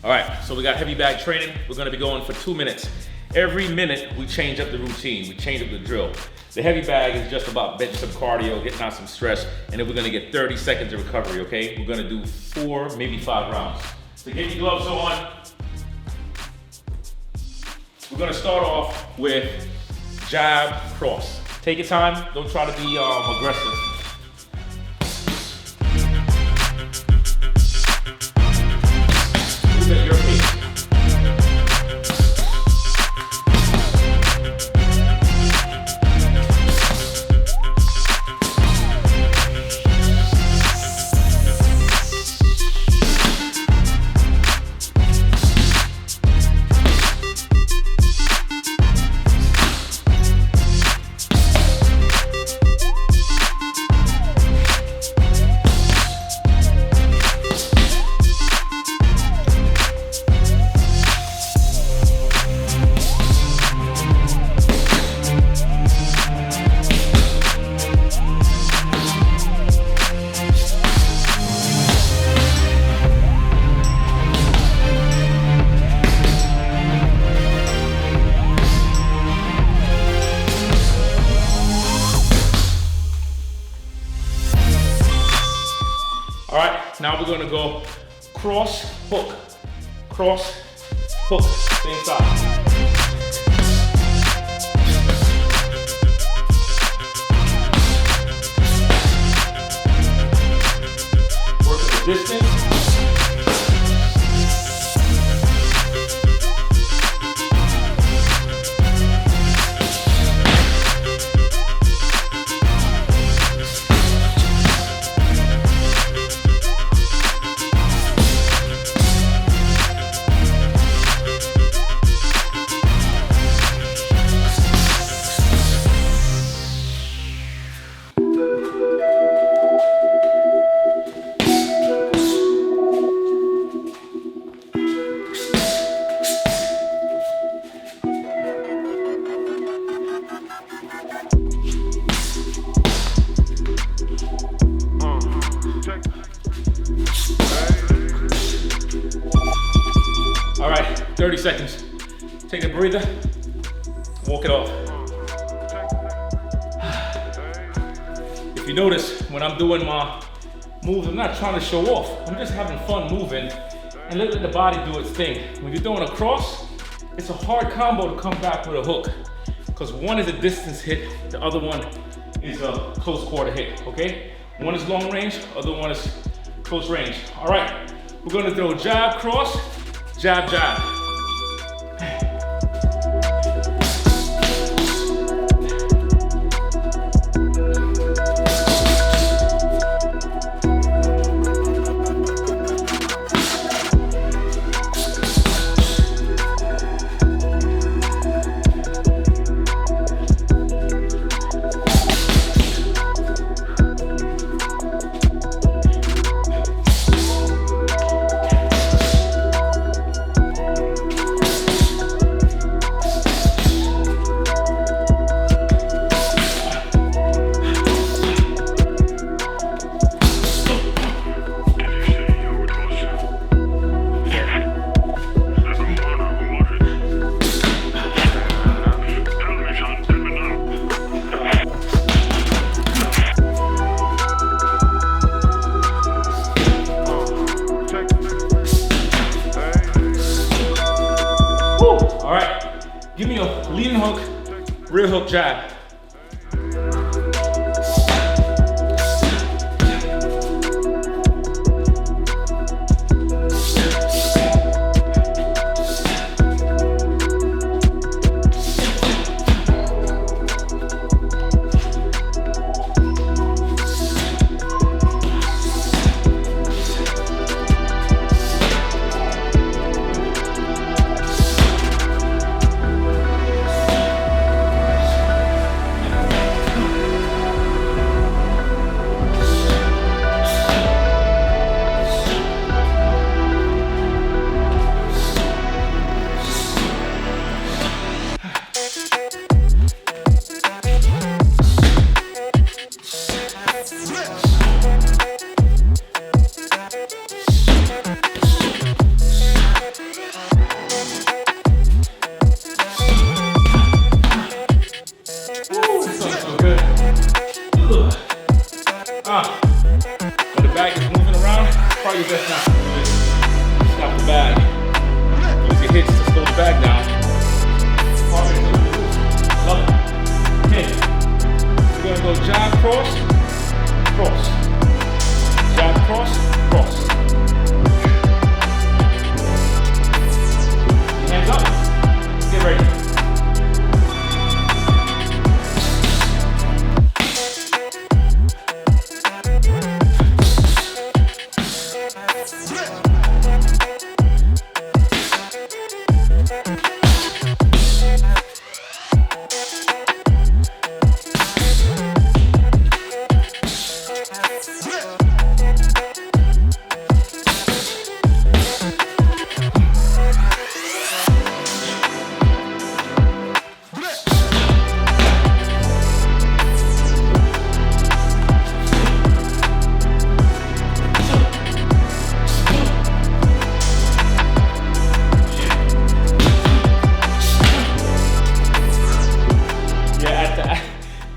All right, so we got heavy bag training. We're gonna be going for 2 minutes. Every minute we change up the routine, we change up the drill. The heavy bag is just about bench some cardio, getting out some stress, and then we're gonna get 30 seconds of recovery, okay? We're gonna do 4, maybe 5 rounds. So get your gloves on. We're gonna start off with jab, cross. Take your time, don't try to be aggressive. Move at your pace. All right, now we're gonna go cross, hook, same side. Work at the distance. All right, 30 seconds. Take a breather, walk it off. If you notice, when I'm doing my moves, I'm not trying to show off. I'm just having fun moving and letting the body do its thing. When you're doing a cross, it's a hard combo to come back with a hook because one is a distance hit, the other one is a close quarter hit, okay? One is long range, other one is close range. All right, we're gonna throw jab, cross, jab, jab. All right, give me a leading hook, rear hook jab. hits to slow the bag down. Heart rate through the roof. Love it. Okay. We're gonna go jab, cross, cross. Jab, cross, cross. Hands up. Get ready.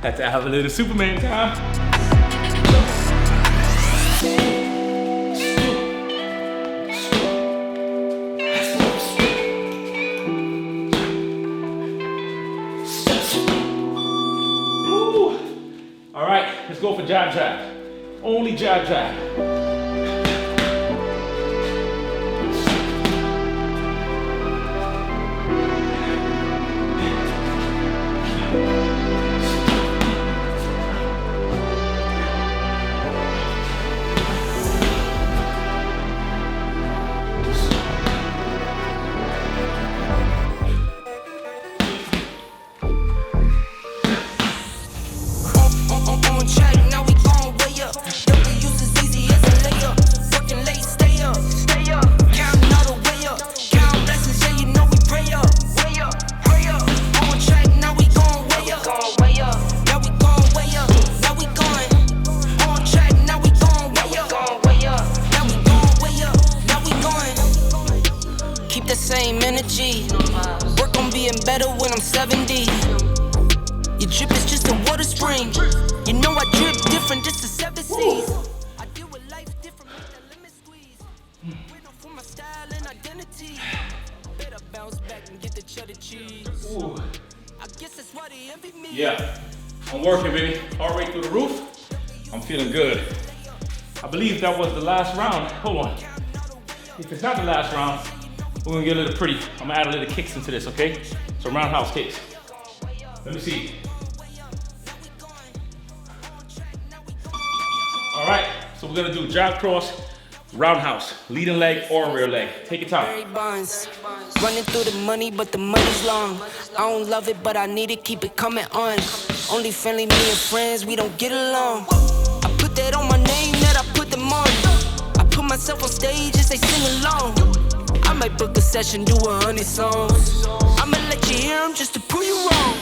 Had to have a little Superman time. Woo. All right, let's go for jab, jab. Only jab, jab. Same energy. Work on being better when I'm 70. Your drip is just a water spring. You know I drip different, just the 7 seas. I deal with life different, make the limit squeeze. Wait for my style and identity. Better bounce back and get the cheddar cheese. Ooh. I guess that's why they envy me. Yeah, I'm working, baby. Heart rate through the roof. I'm feeling good. I believe that was the last round. Hold on. If it's not the last round, we're gonna get a little pretty. I'm gonna add a little kicks into this, okay? So roundhouse kicks. Let me see. All right, so we're gonna do jab, cross, roundhouse, leading leg or rear leg. Take your time. Running through the money, but the money's long. I don't love it, but I need it, keep it coming on. Only friendly, me and friends, we don't get along. I put that on my name, that I put them on. I put myself on stage and they sing along. I might book a session, do 100 songs. I'ma let you hear them just to prove you wrong.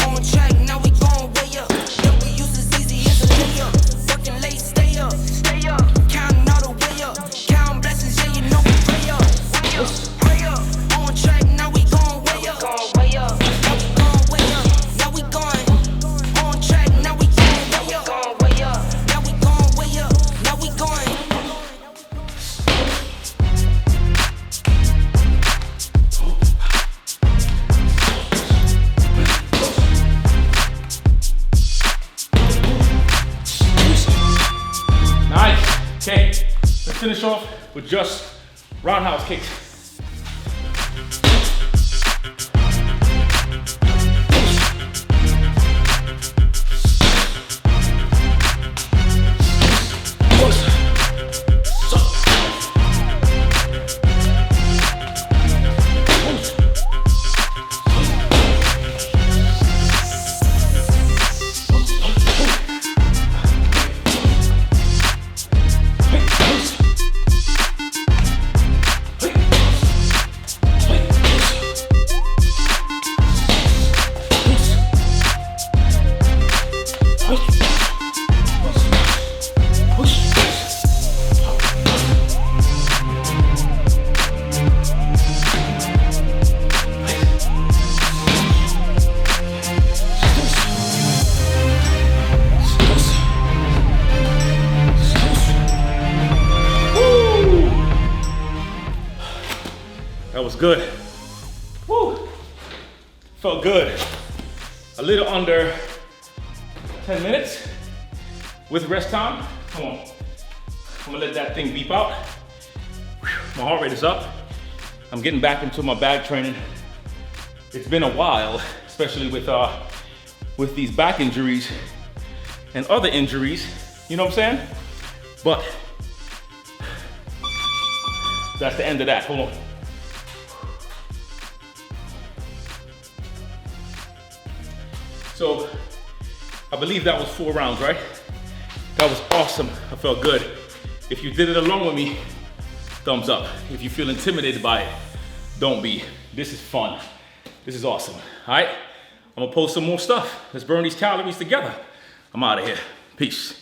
On track, now we going way up. Don't we use as easy as a layup. Working late, stay up, stay up. Counting all the way up. Counting blessings, yeah, you know we pray up. Way up, pray up. On track, now we going way up. Way up. Now we going way up. Now we going. On track, now we going way up. Way up. Now we going way up. Now we going. Okay, let's finish off with just roundhouse kicks. That was good. Woo! Felt good. A little under 10 minutes with rest time. Come on. I'm gonna let that thing beep out. My heart rate is up. I'm getting back into my bag training. It's been a while, especially with these back injuries and other injuries, you know what I'm saying? But that's the end of that. Hold on. So I believe that was 4 rounds, right? That was awesome. I felt good. If you did it along with me, thumbs up. If you feel intimidated by it, don't be. This is fun. This is awesome. All right? I'm gonna post some more stuff. Let's burn these calories together. I'm out of here. Peace.